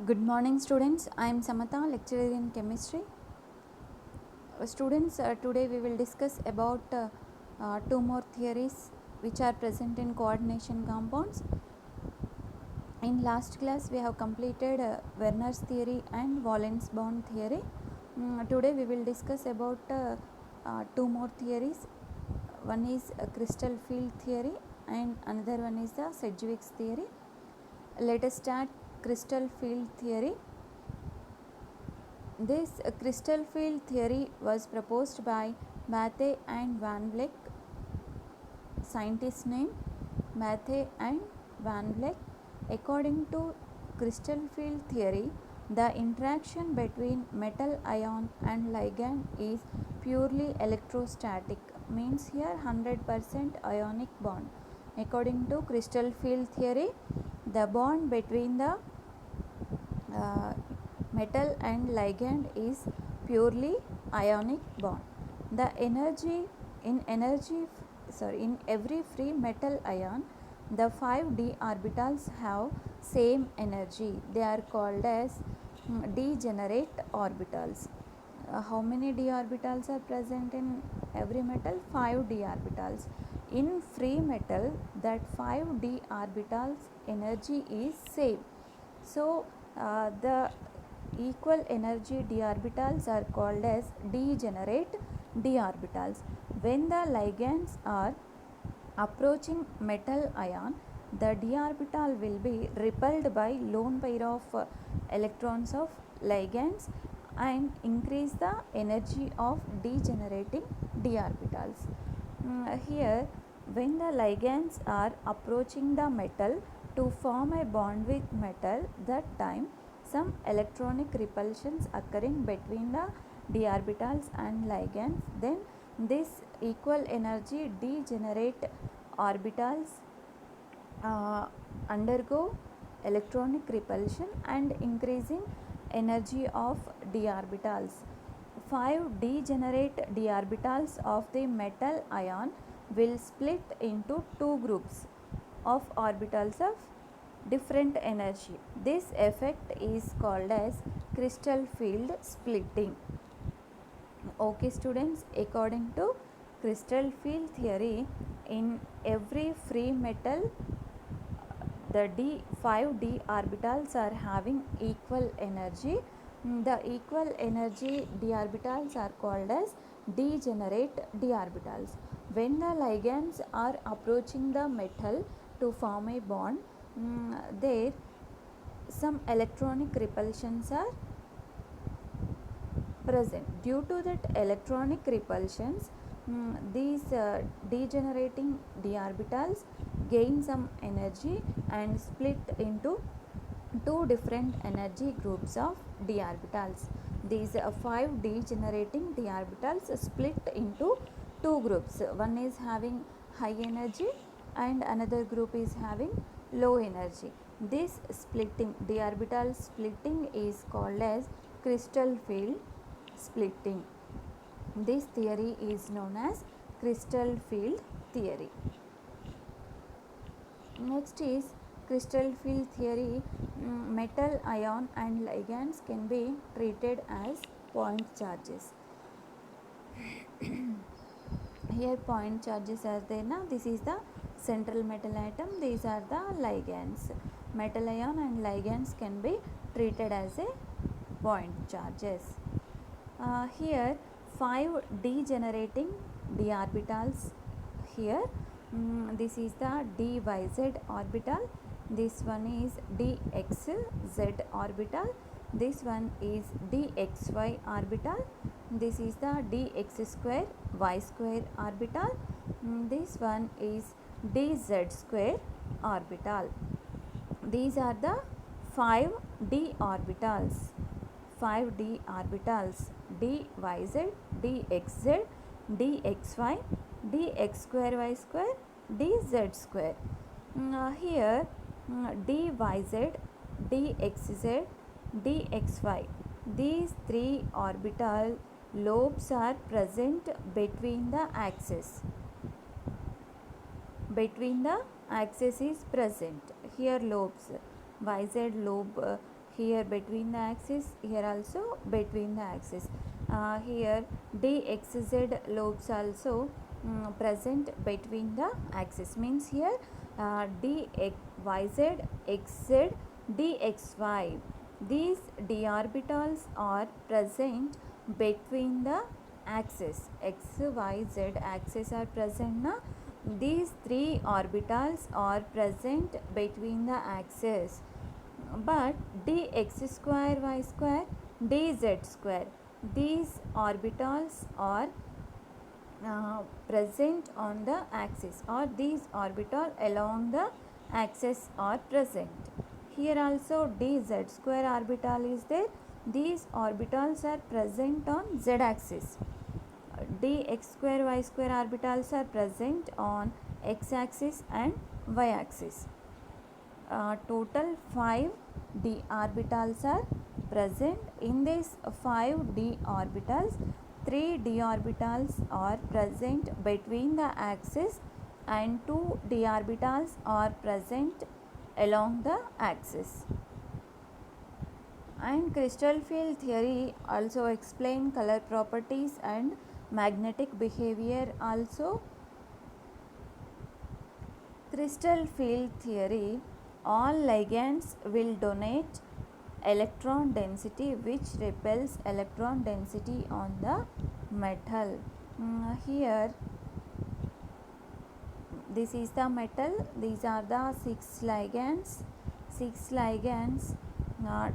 Good morning, students. I am Samatha, lecturer in chemistry. Students, today we will discuss about two more theories which are present in coordination compounds. In last class, we have completed Werner's theory and valence bond theory. Today we will discuss about two more theories. One is crystal field theory and another one is the Sedgwick's theory. Let us start crystal field theory. This crystal field theory was proposed by Matthey and Van Vleck, scientist name Matthey and Van Vleck. According to crystal field theory, the interaction between metal ion and ligand is purely electrostatic, means here 100% ionic bond. According to crystal field theory, the bond between the metal and ligand is purely ionic bond. The energy in every free metal ion, the 5d orbitals have same energy. They are called as degenerate orbitals. How many d orbitals are present in every metal? 5 d orbitals. In free metal, that 5d orbitals energy is same. So the equal energy d orbitals are called as degenerate d orbitals. When the ligands are approaching metal ion, the d orbital will be repelled by lone pair of electrons of ligands and increase the energy of degenerating d orbitals. Here, when the ligands are approaching the metal to form a bond with metal, that time some electronic repulsions occurring between the d orbitals and ligands, then this equal energy degenerate orbitals undergo electronic repulsion and increasing energy of d orbitals. 5 degenerate d orbitals of the metal ion will split into two groups of orbitals of different energy. This effect is called as crystal field splitting. Okay students, according to crystal field theory, in every free metal the 5d orbitals are having equal energy. The equal energy d orbitals are called as degenerate d orbitals. When the ligands are approaching the metal to form a bond, there some electronic repulsions are present. Due to that electronic repulsions, these degenerating d orbitals gain some energy and split into two different energy groups of d orbitals. These 5 degenerating d orbitals split into two groups. One is having high energy and another group is having low energy. This splitting, d orbital splitting, is called as crystal field splitting. This theory is known as crystal field theory. Next is crystal field theory. Metal ion and ligands can be treated as point charges. Here point charges are there now. This is the central metal atom. These are the ligands. Metal ion and ligands can be treated as a point charges. Here 5 degenerating d orbitals here. This is the dyz orbital. This one is dxz orbital. This one is dxy orbital. This is the dx square y square orbital. This one is dz square orbital. These are the 5d orbitals. 5d orbitals: dyz, dxz, dxy, dx square y square, dz square. Here dyz, dxz, dxy, these three orbital lobes are present between the axes. Between the axis is present. Here lobes, yz lobe here between the axis, here also between the axis. Here dxz lobes also present between the axis, means here dxyz xz dxy, these d orbitals are present between the axis, x y z axis are present na, these three orbitals are present between the axis. But dx square y square dz square, these orbitals are present on the axis, or these orbital along the axis are present. Here also dz square orbital is there, these orbitals are present on z axis. Dx square y square orbitals are present on x axis and y axis. Total 5 d orbitals are present. In this 5 d orbitals, 3 d orbitals are present between the axis and 2 d orbitals are present along the axis. And crystal field theory also explain color properties and magnetic behavior also. Crystal field theory, all ligands will donate electron density which repels electron density on the metal. Here this is the metal, these are the 6 ligands. 6 ligands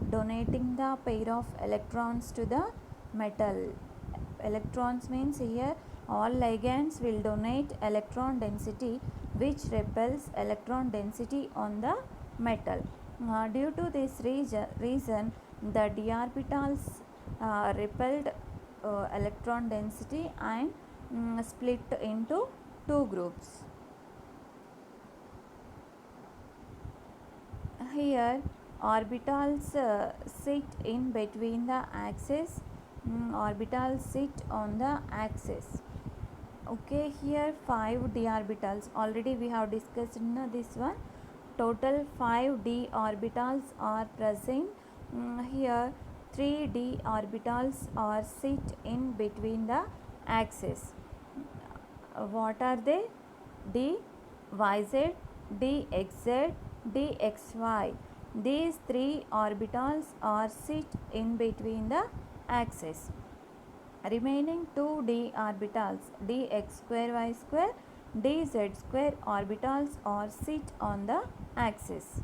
donating the pair of electrons to the metal. Electrons means here all ligands will donate electron density which repels electron density on the metal. Due to this reason the d orbitals repelled electron density and split into two groups. Here orbitals sit in between the axis, orbitals sit on the axis. Okay, here 5 d orbitals already we have discussed in this one. Total 5 d orbitals are present. Here 3 d orbitals are sit in between the axis. What are they? D yz, dxz, dxy. These 3 orbitals are sit in between the axis. Remaining 2 d orbitals, dx square y square, dz square orbitals are sit on the axis.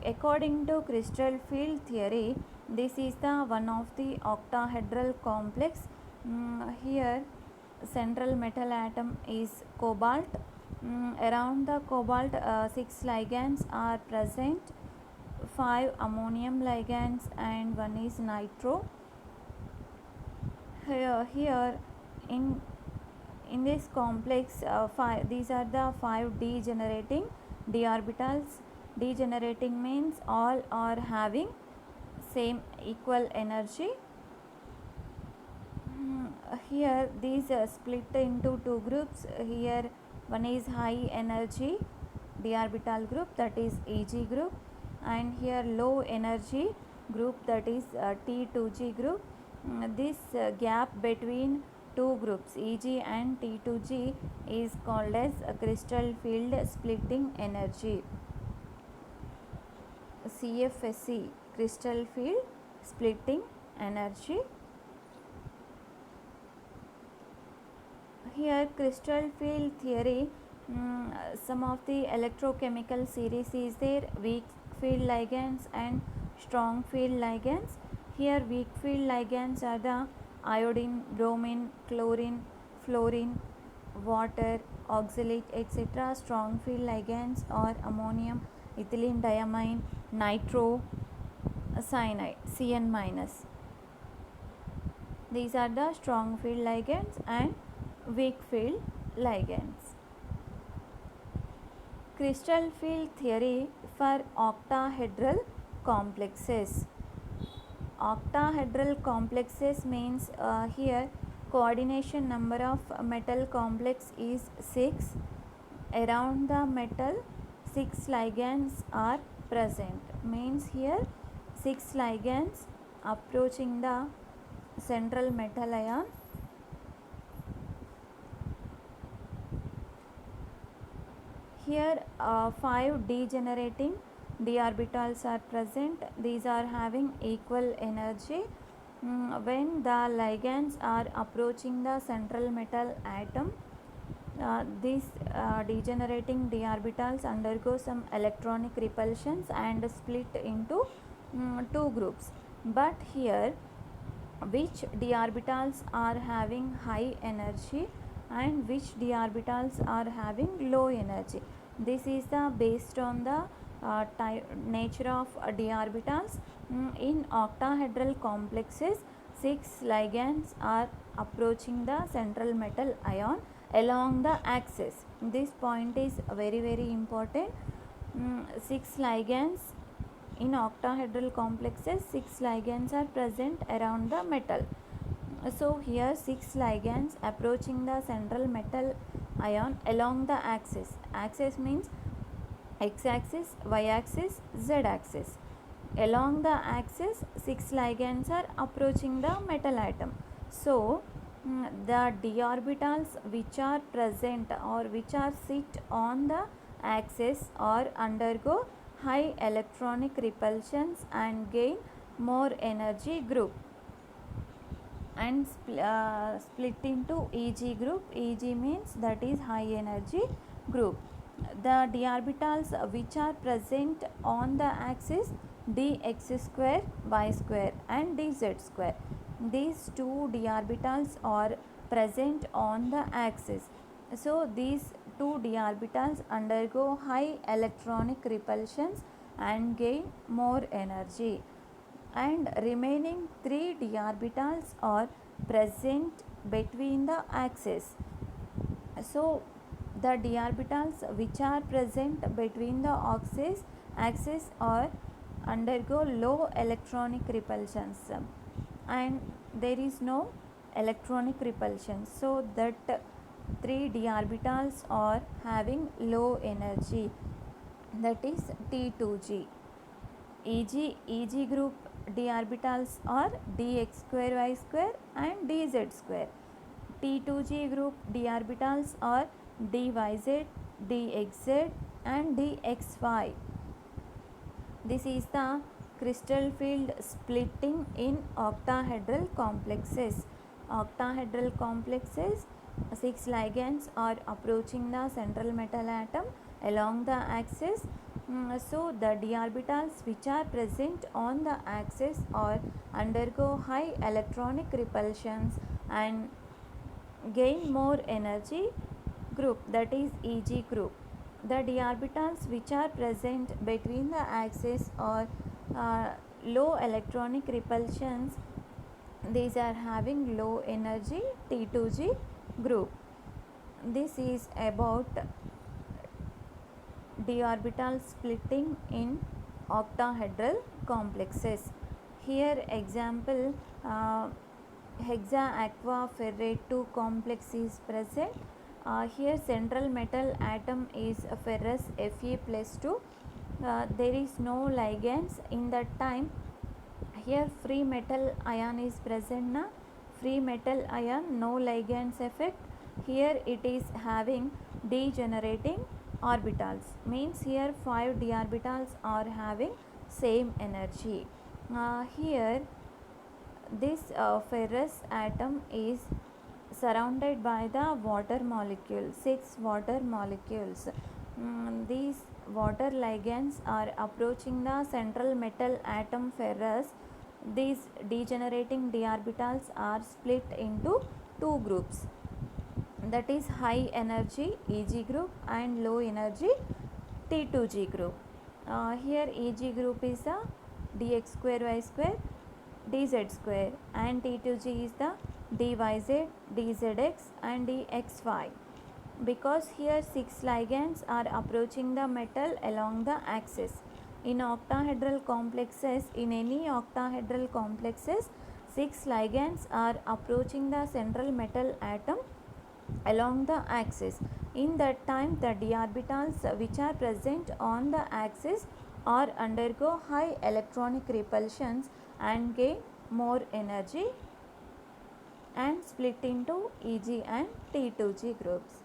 According to crystal field theory, this is the one of the octahedral complex. Here central metal atom is cobalt. Around the cobalt 6 ligands are present, 5 ammonium ligands and 1 is nitro. Here in this complex these are the 5 degenerating d orbitals. Degenerating means all are having same equal energy. Here these split into two groups. Here one is high energy d orbital group, that is Eg group, and here low energy group, that is T2G group. This gap between two groups Eg and T2G is called as crystal field splitting energy, CFSE, crystal field splitting energy. Here crystal field theory, some of the electrochemical series is there, weak field ligands and strong field ligands. Here weak field ligands are the iodine, bromine, chlorine, fluorine, water, oxalate, etc. Strong field ligands are ammonium, ethylene diamine, nitro, cyanide, Cn minus. These are the strong field ligands and weak field ligands. Crystal field theory for octahedral complexes. Octahedral complexes means here coordination number of metal complex is 6. around the metal 6 ligands are present. Means here 6 ligands approaching the central metal ion. Here 5 degenerating d orbitals are present. These are having equal energy. When the ligands are approaching the central metal atom, these degenerating d orbitals undergo some electronic repulsions and split into two groups. But here which d orbitals are having high energy and which d orbitals are having low energy, this is the based on the nature of d orbitals. In octahedral complexes 6 ligands are approaching the central metal ion along the axis. This point is very important. 6 ligands in octahedral complexes, 6 ligands are present around the metal. So here 6 ligands approaching the central metal ion along the axis. Axis means x axis, y axis, z axis. Along the axis 6 ligands are approaching the metal atom. So the d orbitals which are present or which are sit on the axis or undergo high electronic repulsions and gain more energy group and split into Eg group. Eg means that is high energy group. The d orbitals which are present on the axis dx square, y square and dz square, these two d orbitals are present on the axis. So these two d orbitals undergo high electronic repulsions and gain more energy, and remaining 3 d orbitals are present between the axis. So the d orbitals which are present between the axis are undergo low electronic repulsions and there is no electronic repulsion, so that 3 d orbitals are having low energy, that is T2g. Eg group d orbitals are dx square, y square and dz square. T2g group d orbitals are dyz, dxz and dxy. This is the crystal field splitting in octahedral complexes. Octahedral complexes, 6 ligands are approaching the central metal atom along the axis. So the d orbitals which are present on the axis or undergo high electronic repulsions and gain more energy group, that is Eg group. The d orbitals which are present between the axis or low electronic repulsions, these are having low energy T2g group. This is about d orbital splitting in octahedral complexes. Here example hexa aqua ferrate 2 complex is present. Here central metal atom is ferrous Fe plus 2. There is no ligands in that time. Here free metal ion is present na, free metal ion, no ligands effect. Here it is having degenerating orbitals, means here 5 d orbitals are having same energy. Here this ferrous atom is surrounded by the water molecule, 6 water molecules. These water ligands are approaching the central metal atom ferrous. These degenerating d orbitals are split into two groups, that is high energy Eg group and low energy T2g group. Here Eg group is the dx square, y square, dz square and T2g is the dyz, dzx and dxy. Because here 6 ligands are approaching the metal along the axis. In octahedral complexes, in any octahedral complexes, 6 ligands are approaching the central metal atom along the axis. In that time, the d orbitals which are present on the axis or undergo high electronic repulsions and gain more energy and split into Eg and T2G groups.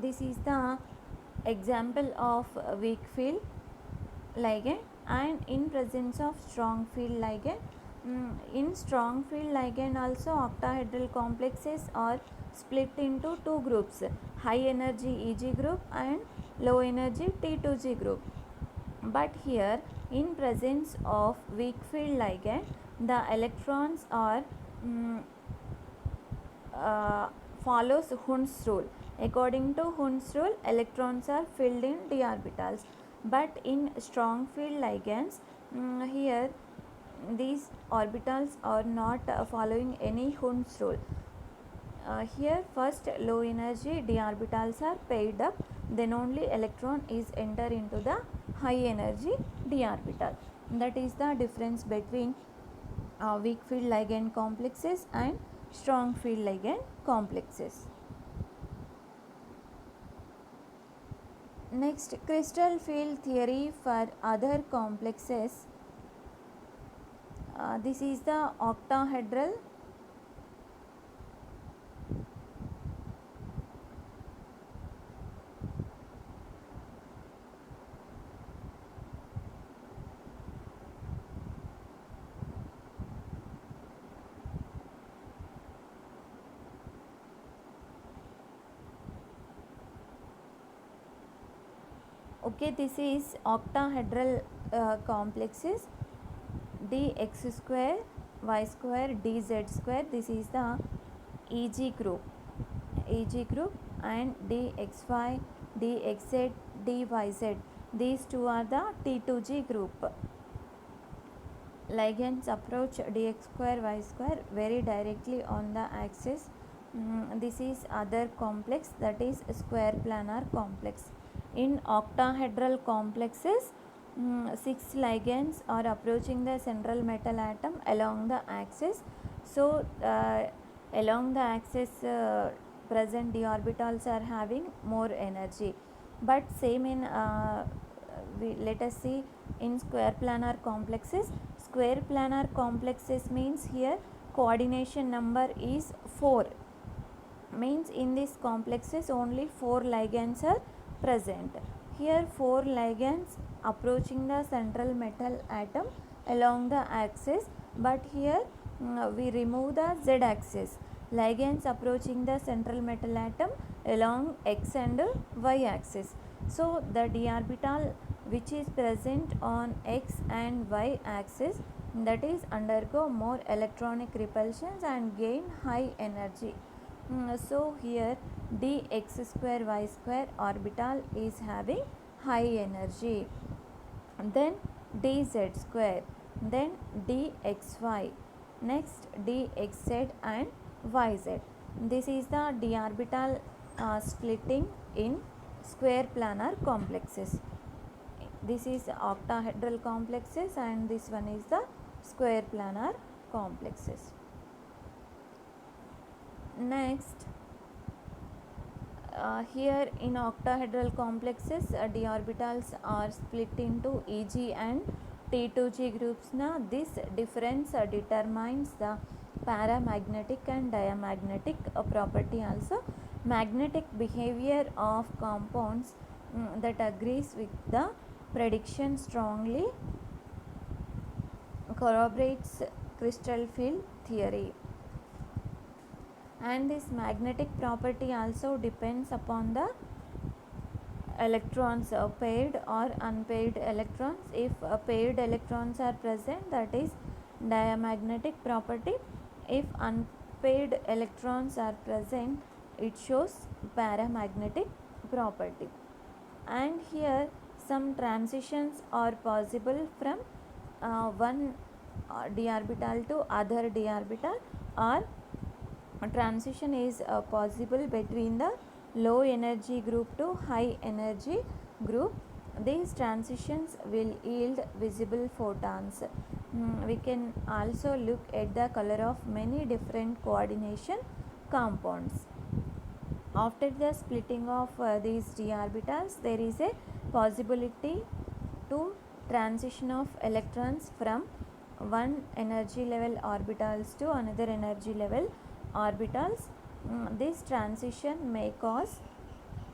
This is the example of weak field ligand. And in presence of strong field ligand, in strong field ligand also octahedral complexes are split into two groups, high energy Eg group and low energy T2G group. But here in presence of weak field ligand, the electrons are follows Hund's rule. According to Hund's rule, electrons are filled in d orbitals. But in strong field ligands, here these orbitals are not following any Hund's rule. Here first low energy d orbitals are paired up, then only electron is enter into the high energy d orbital. That is the difference between weak field ligand complexes and strong field ligand complexes. Next, crystal field theory for other complexes. This is the octahedral okay, this is octahedral complexes dx square y square dz square. This is the Eg group, and dxy, dxz, dyz. These two are the T2G group. Ligands approach dx square y square very directly on the axis. This is other complex, that is square planar complex. In octahedral complexes, 6 ligands are approaching the central metal atom along the axis. So along the axis present d orbitals are having more energy. But same in let us see in square planar complexes. Square planar complexes means here coordination number is 4, means in these complexes only 4 ligands are present. Here 4 ligands approaching the central metal atom along the axis, but here we remove the z axis. Ligands approaching the central metal atom along x and y axis. So the d orbital which is present on x and y axis, that is undergo more electronic repulsions and gain high energy. So here dx square y square orbital is having high energy, then dz square, then dxy, next dxz and yz. This is the d orbital splitting in square planar complexes. This is octahedral complexes and this one is the square planar complexes. Next, here in octahedral complexes, d orbitals are split into Eg and T2G groups. Now this difference determines the paramagnetic and diamagnetic property also. Magnetic behavior of compounds that agrees with the prediction strongly corroborates crystal field theory. And this magnetic property also depends upon the electrons, paired or unpaired electrons. If paired electrons are present, that is diamagnetic property. If unpaired electrons are present, it shows paramagnetic property. And here some transitions are possible from one d orbital to other d orbital, or transition is possible between the low energy group to high energy group. These transitions will yield visible photons. We can also look at the color of many different coordination compounds. After the splitting of these d orbitals, there is a possibility to transition of electrons from one energy level orbitals to another energy level orbitals. This transition may cause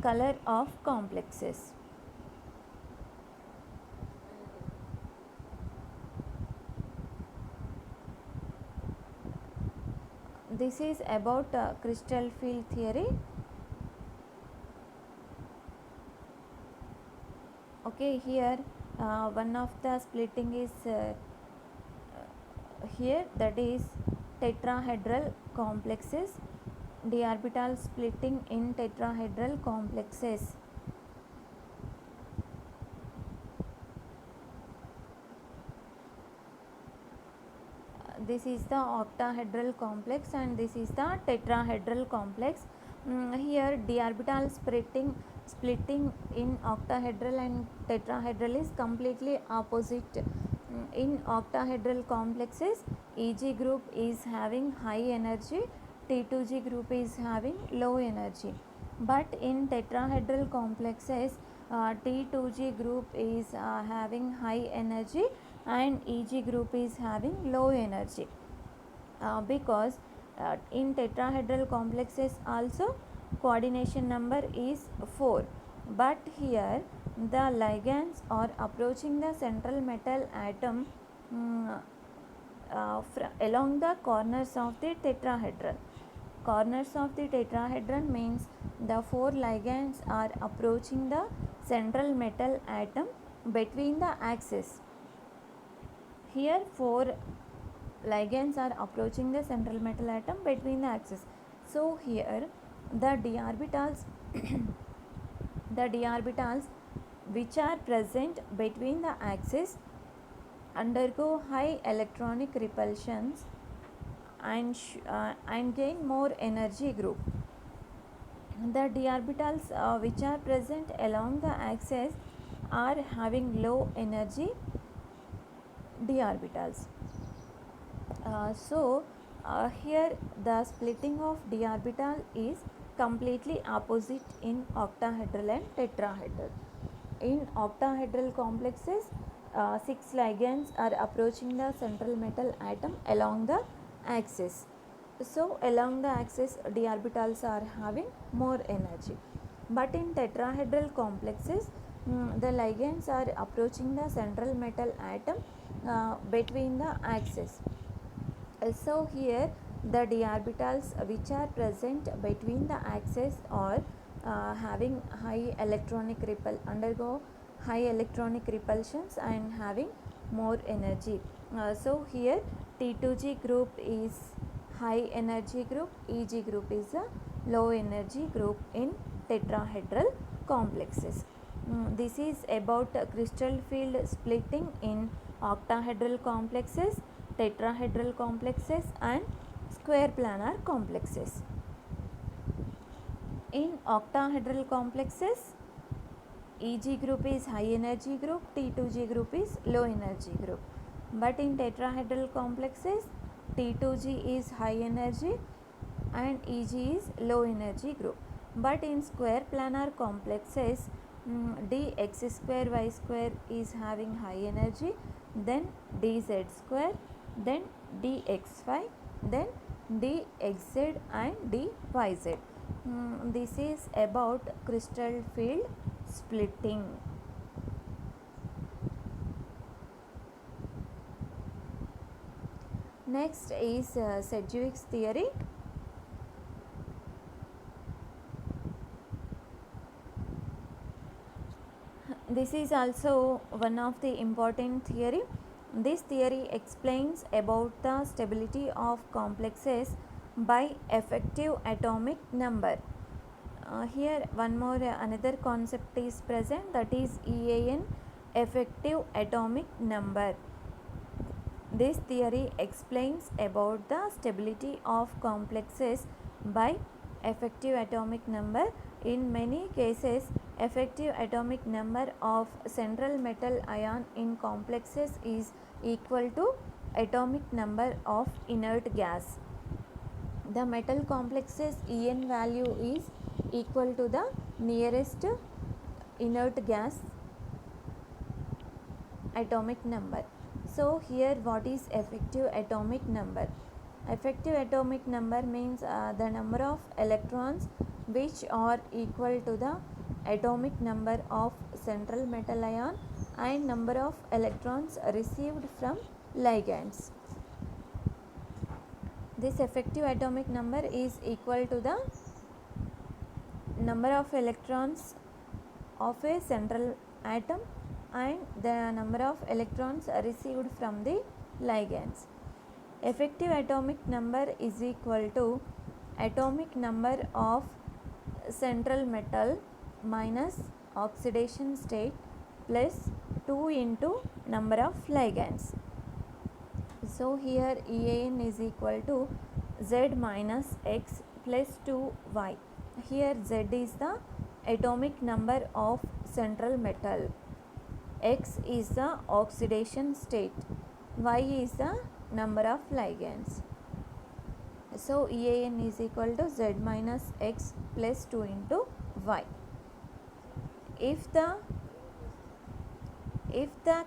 color of complexes. This is about crystal field theory. Okay, here one of the splitting is here, that is tetrahedral complexes, d orbital splitting in tetrahedral complexes. This is the octahedral complex and this is the tetrahedral complex. Here d orbital splitting in octahedral and tetrahedral is completely opposite. In octahedral complexes, Eg group is having high energy, T2G group is having low energy. But in tetrahedral complexes, T2G group is having high energy and Eg group is having low energy, because in tetrahedral complexes also coordination number is 4, but here the ligands are approaching the central metal atom along the corners of the tetrahedron. Corners of the tetrahedron means the 4 ligands are approaching the central metal atom between the axes. Here 4 ligands are approaching the central metal atom between the axes. So here the d orbitals the d orbitals which are present between the axes undergo high electronic repulsions and gain more energy group. The d orbitals which are present along the axis are having low energy d orbitals. Here the splitting of d orbital is completely opposite in octahedral and tetrahedral. In octahedral complexes, 6 ligands are approaching the central metal atom along the axis. So along the axis d orbitals are having more energy. But in tetrahedral complexes, the ligands are approaching the central metal atom between the axes. So here the d orbitals which are present between the axes are having high electronic undergo high electronic repulsions and having more energy. So here T2G group is high energy group, Eg group is a low energy group in tetrahedral complexes. This is about crystal field splitting in octahedral complexes, tetrahedral complexes and square planar complexes. In octahedral complexes, Eg group is high energy group, T2G group is low energy group. But in tetrahedral complexes, T2G is high energy and Eg is low energy group. But in square planar complexes, dx square y square is having high energy, then dz square, then dxy, then dxz and dyz. This is about crystal field splitting. Next is Sedgwick's theory. This is also one of the important theory. This theory explains about the stability of complexes by effective atomic number. Here one more another concept is present, that is EAN, effective atomic number. This theory explains about the stability of complexes by effective atomic number. In many cases, effective atomic number of central metal ion in complexes is equal to atomic number of inert gas. The metal complexes En value is equal to the nearest inert gas atomic number. So here what is effective atomic number? Effective atomic number means the number of electrons which are equal to the atomic number of central metal ion and number of electrons received from ligands. This effective atomic number is equal to the number of electrons of a central atom and the number of electrons received from the ligands. Effective atomic number is equal to atomic number of central metal minus oxidation state plus 2 into number of ligands. So here EAN is equal to Z minus X plus 2Y. Here Z is the atomic number of central metal, X is the oxidation state, Y is the number of ligands. So EAN is equal to Z minus X plus 2 into Y. If the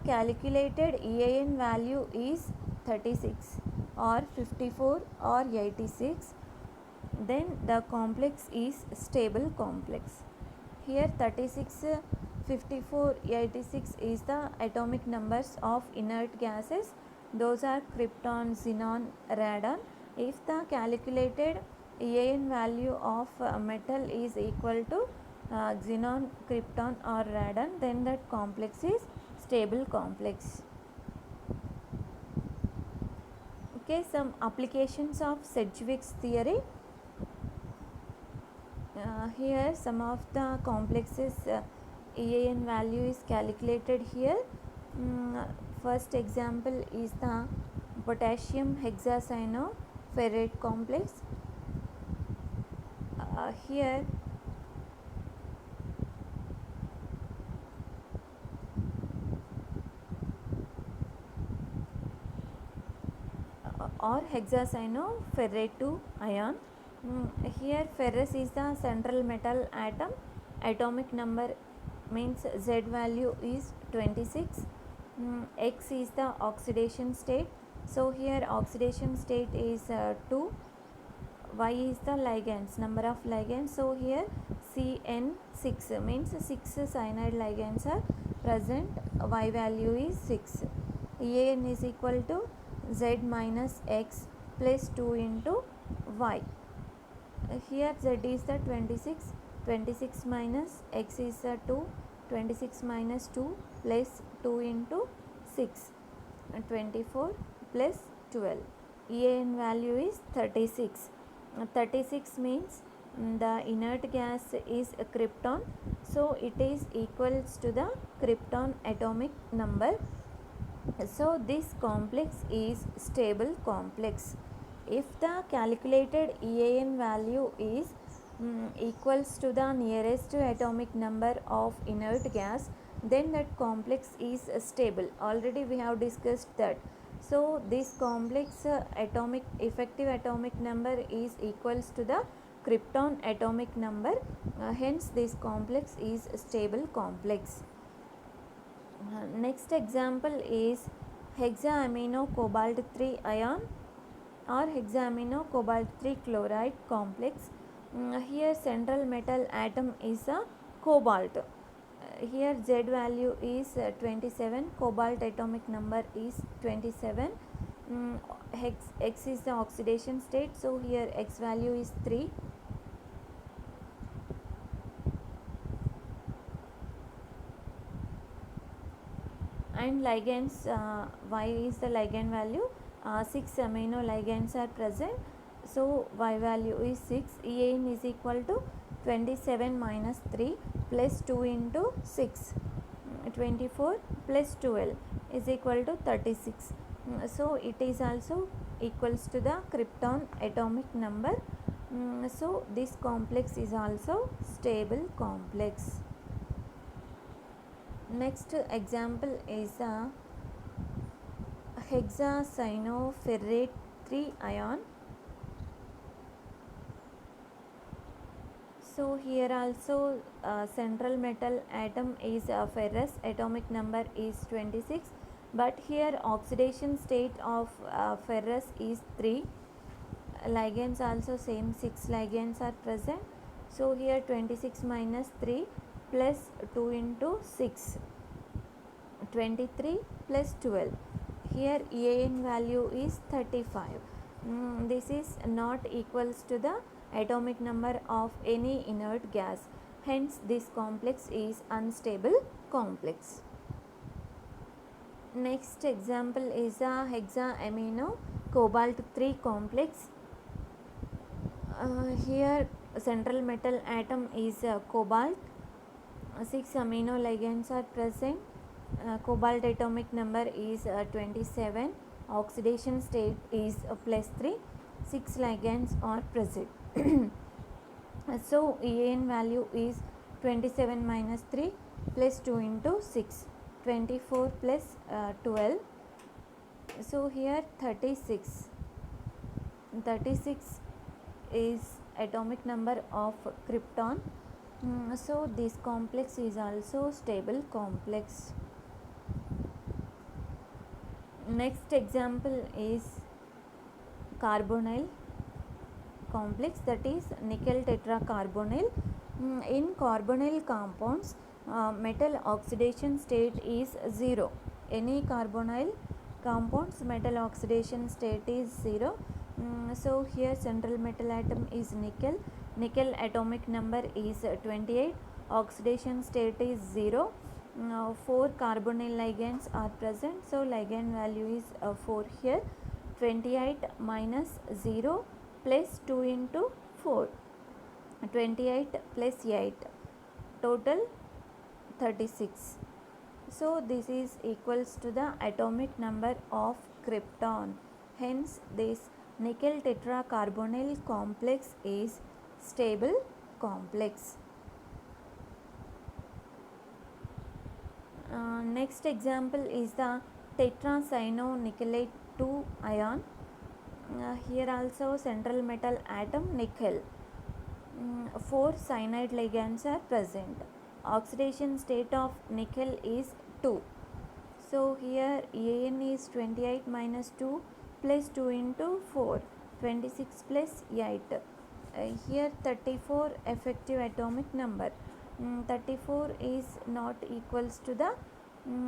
calculated EAN value is 36 or 54 or 86, then the complex is stable complex. Here 36, 54, 86 is the atomic numbers of inert gases. Those are krypton, xenon, radon. If the calculated EAN value of metal is equal to xenon, krypton or radon, then that complex is stable complex. Okay, some applications of Sedgwick's theory. Here some of the complexes EAN value is calculated here. First example is the potassium hexacyanoferrate complex. Here or hexacyanoferrate 2 ion. Here ferrous is the central metal atom. Atomic number means Z value is 26. X is the oxidation state. So here oxidation state is 2. Y is the ligands, number of ligands. So here CN6 means 6 cyanide ligands are present. Y value is 6. EAN is equal to Z minus X plus 2 into Y. Here Z is the 26. 26 minus X is 2. 26 minus 2 plus 2 into 6. 24 plus 12. EAN value is 36. 36 means the inert gas is a krypton, so it is equals to the krypton atomic number. So this complex is stable complex. If the calculated EAN value is equals to the nearest atomic number of inert gas, then that complex is stable. Already we have discussed that. So this complex effective atomic number is equals to the krypton atomic number. Hence this complex is stable complex. Next example is hexaamino cobalt 3 ion or hexaamino cobalt 3 chloride complex. Here central metal atom is a cobalt. Here Z value is 27, cobalt atomic number is 27. X is the oxidation state, so here X value is 3. And ligands, Y is the ligand value, 6 amino ligands are present, so Y value is 6. EAN is equal to 27 minus 3 plus 2 into 6. 24 plus 12 is equal to 36. So it is also equals to the krypton atomic number. So this complex is also stable complex. Next example is a hexacyanoferrate 3 ion. So here also central metal atom is ferrous, atomic number is 26, but here oxidation state of ferrous is 3. Ligands also same, 6 ligands are present. So here 26 minus 3 plus 2 into 6, 23 plus 12. Here EAN value is 35. This is not equals to the atomic number of any inert gas. Hence this complex is unstable complex. Next example is a hexaamino cobalt 3 complex. Here central metal atom is cobalt. 6 amino ligands are present. Cobalt atomic number is 27. Oxidation state is plus 3. 6 ligands are present. So EAN value is 27 minus 3 plus 2 into 6, 24 plus 12. So here 36 is atomic number of krypton. So this complex is also stable complex. Next example is carbonyl complex, that is nickel tetracarbonyl. In carbonyl compounds metal oxidation state is 0. Any carbonyl compounds metal oxidation state is 0. So here central metal atom is nickel. Nickel atomic number is 28. Oxidation state is 0. 4 carbonyl ligands are present. So ligand value is 4 here. 28 minus 0 plus 2 into 4. 28 plus 8. Total 36. So this is equals to the atomic number of krypton. Hence this nickel tetracarbonyl complex is stable complex. Next example is the tetracyanonickelate 2 ion. Here also central metal atom nickel. 4 cyanide ligands are present. Oxidation state of nickel is 2. So here EAN is 28 minus 2 plus 2 into 4, 26 plus 8. Here 34 effective atomic number. 34 is not equals to the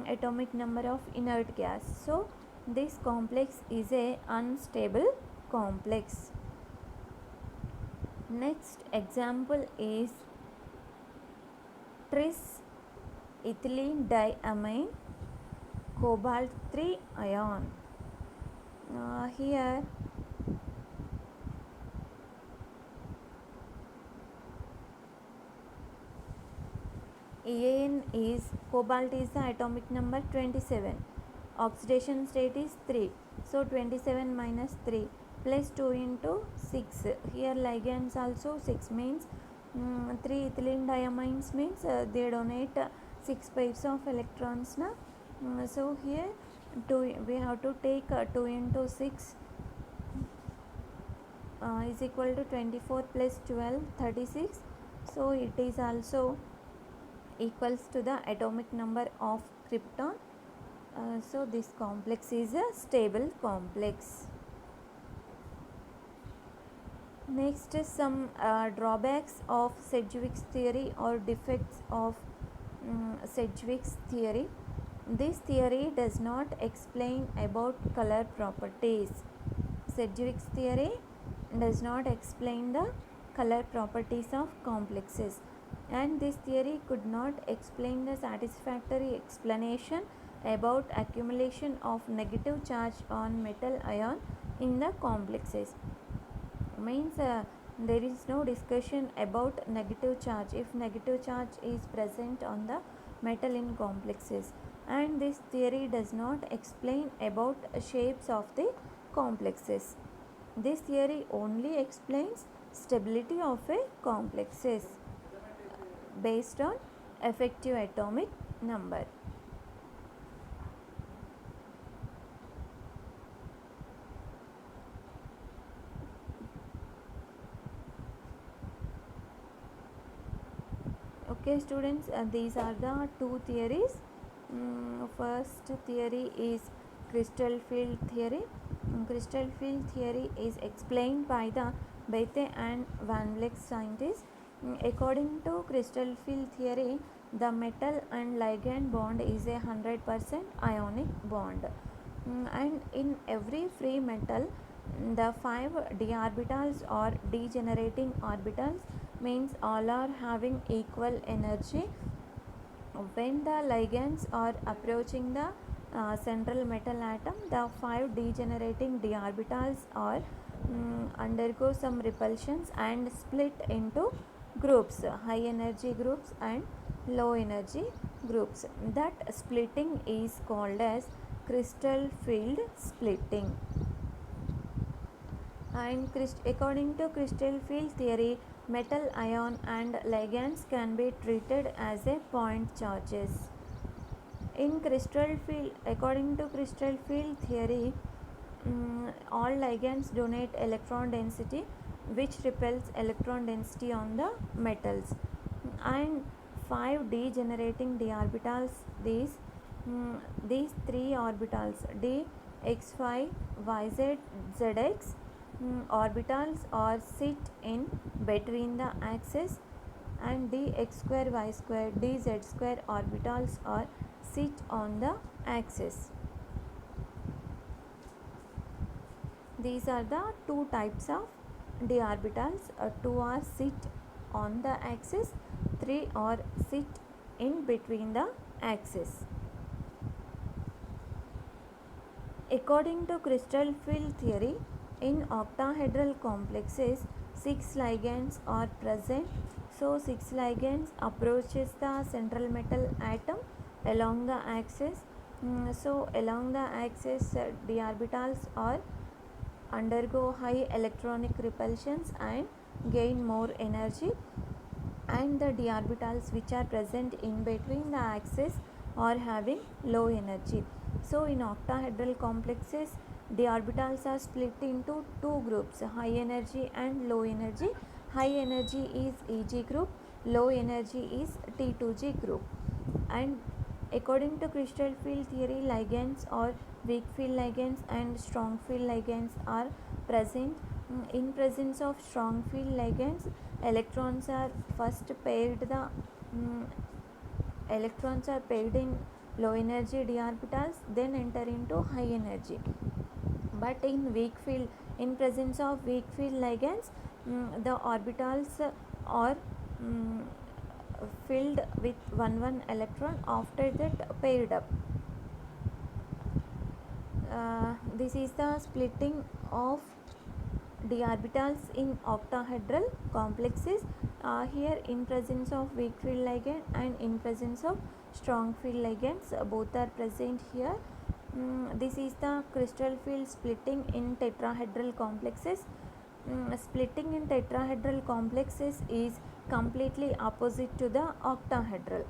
atomic number of inert gas. So this complex is a unstable complex. Next example is tris ethylene diamine cobalt 3 ion. Here EAN is cobalt is the atomic number 27. Oxidation state is 3. So 27 minus 3 plus 2 into 6. Here ligands also 6 means 3 ethylene diamines means they donate 6 pairs of electrons. So here we have to take 2 into 6 is equal to 24 plus 12, 36. So it is also equals to the atomic number of krypton. So this complex is a stable complex. Next is some drawbacks of Sedgwick's theory or defects of Sedgwick's theory. This theory does not explain about color properties. Sedgwick's theory does not explain the color properties of complexes, and this theory could not explain the satisfactory explanation about accumulation of negative charge on metal ion in the complexes. Means there is no discussion about negative charge if negative charge is present on the metal in complexes, and this theory does not explain about shapes of the complexes. This theory only explains stability of a complexes based on effective atomic number. Okay students, these are the two theories. First theory is crystal field theory. Crystal field theory is explained by the Bethe and Van Vleck scientists. According to crystal field theory, the metal and ligand bond is a 100% ionic bond. And in every free metal, the 5 d orbitals or degenerating orbitals, means all are having equal energy. When the ligands are approaching the central metal atom, the 5 degenerating d orbitals are undergo some repulsions and split into groups, high energy groups and low energy groups. That splitting is called as crystal field splitting. And according to crystal field theory, metal ion and ligands can be treated as a point charges. In crystal field, according to crystal field theory, all ligands donate electron density, which repels electron density on the metals. And 5 degenerating d orbitals, these 3 orbitals d x5 yz zx orbitals are sit in between the axis, and dx square y square dz square orbitals are sit on the axis. These are the two types of d orbitals. 2 are sit on the axis, 3 are sit in between the axis. According to crystal field theory, in octahedral complexes, 6 ligands are present. So 6 ligands approaches the central metal atom along the axis. So along the axis, d orbitals are undergo high electronic repulsions and gain more energy, and the d orbitals which are present in between the axis are having low energy. So in octahedral complexes, d orbitals are split into two groups, high energy and low energy. High energy is Eg group, low energy is T2G group. And according to crystal field theory, ligands or weak field ligands and strong field ligands are present. In presence of strong field ligands, electrons are first paired electrons are paired in low energy d orbitals, then enter into high energy. But in presence of weak field ligands, the orbitals are filled with one electron, after that paired up. This is the splitting of d orbitals in octahedral complexes. Here in presence of weak field ligand and in presence of strong field ligands, both are present here. This is the crystal field splitting in tetrahedral complexes. Splitting in tetrahedral complexes is completely opposite to the octahedral,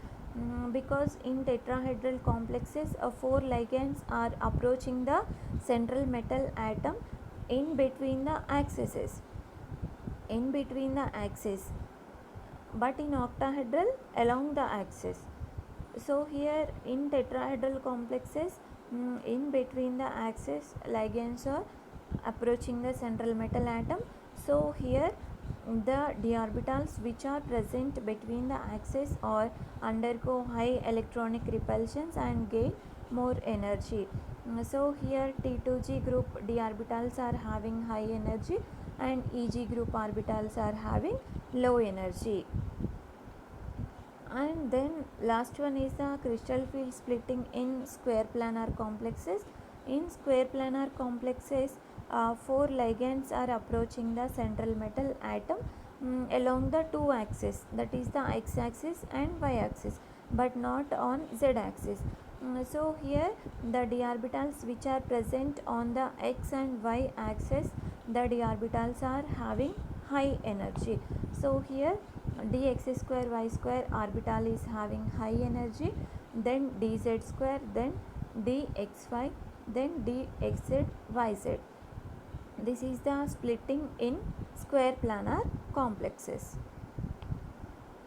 because in tetrahedral complexes, 4 ligands are approaching the central metal atom in between the axes, but in octahedral along the axis. So here in tetrahedral complexes, in between the axis, ligands are approaching the central metal atom. So here the d orbitals which are present between the axis or undergo high electronic repulsions and gain more energy. So here T2G group d orbitals are having high energy and Eg group orbitals are having low energy. And then last one is the crystal field splitting in square planar complexes. In square planar complexes, 4 ligands are approaching the central metal atom along the two axes, that is the x axis and y axis, but not on z axis. So here the d orbitals which are present on the x and y axis, the d orbitals are having high energy. So here dx square y square orbital is having high energy, then dz square, then dxy, then dxz yz. This is the splitting in square planar complexes.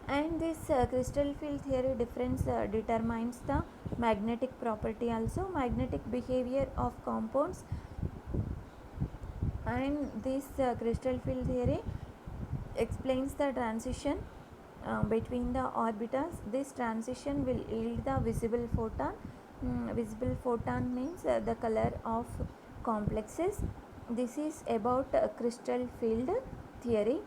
And this crystal field theory difference determines the magnetic property also, magnetic behavior of compounds. And this crystal field theory explains the transition between the orbitals. This transition will yield the visible photon. Visible photon means the color of complexes. This is about crystal field theory.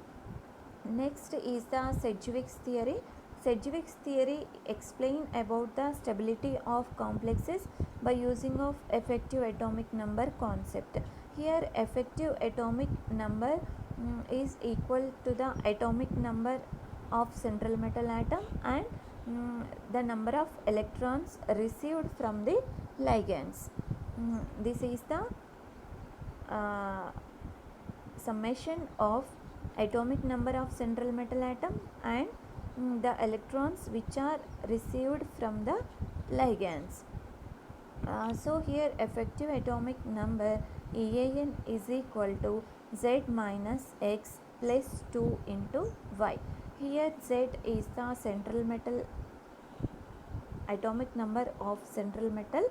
Next is the Sedgwick's theory. Sedgwick's theory explain about the stability of complexes by using of effective atomic number concept. Here effective atomic number is equal to the atomic number of central metal atom and the number of electrons received from the ligands. This is the summation of atomic number of central metal atom and the electrons which are received from the ligands. So here effective atomic number EAN is equal to Z minus X plus 2 into Y. Here Z is the central metal atomic number of central metal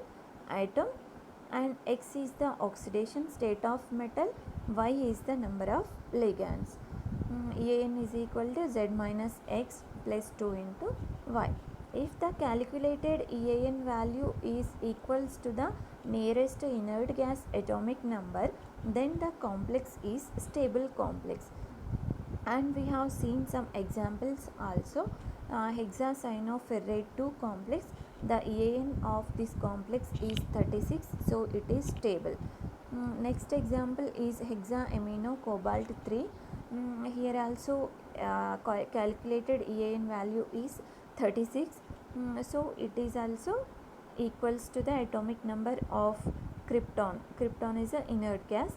atom and X is the oxidation state of metal, Y is the number of ligands. EAN is equal to Z minus X plus 2 into Y. If the calculated EAN value is equals to the nearest inert gas atomic number, then the complex is stable complex. And we have seen some examples also. Hexacyanoferrate 2 complex, the EAN of this complex is 36, so it is stable. Next example is hexaamino cobalt 3. Here also calculated EAN value is 36, so it is also equals to the atomic number of krypton. Krypton is an inert gas,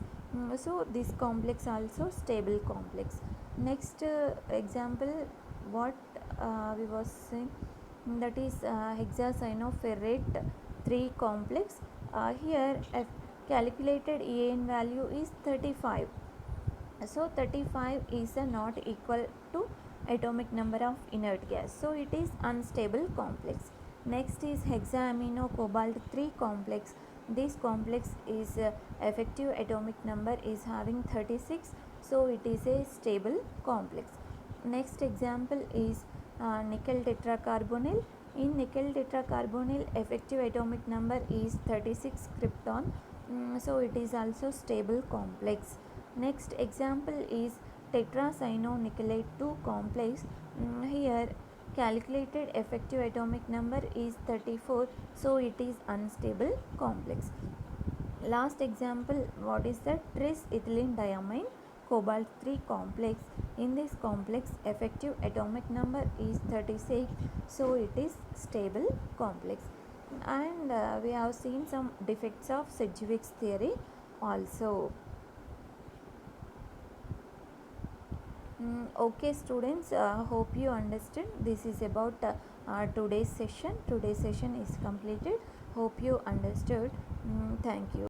so this complex also stable complex. Next example what we was saying, that is hexacyanoferrate 3 complex. Here calculated EAN value is 35, so 35 is not equal to atomic number of inert gas, so it is unstable complex. Next is hexaamino cobalt 3 complex. This complex is effective atomic number is having 36, so it is a stable complex. Next example is nickel tetracarbonyl. In nickel tetracarbonyl effective atomic number is 36 krypton, so it is also stable complex. Next example is tetracyanonickelate 2 complex. Here calculated effective atomic number is 34, so it is unstable complex. Last example, what is that? Tris ethylene diamine cobalt 3 complex. In this complex effective atomic number is 36, so it is stable complex. And we have seen some defects of Sedgwick's theory also. Okay students, hope you understood. This is about today's session. Today's session is completed. Hope you understood. Thank you.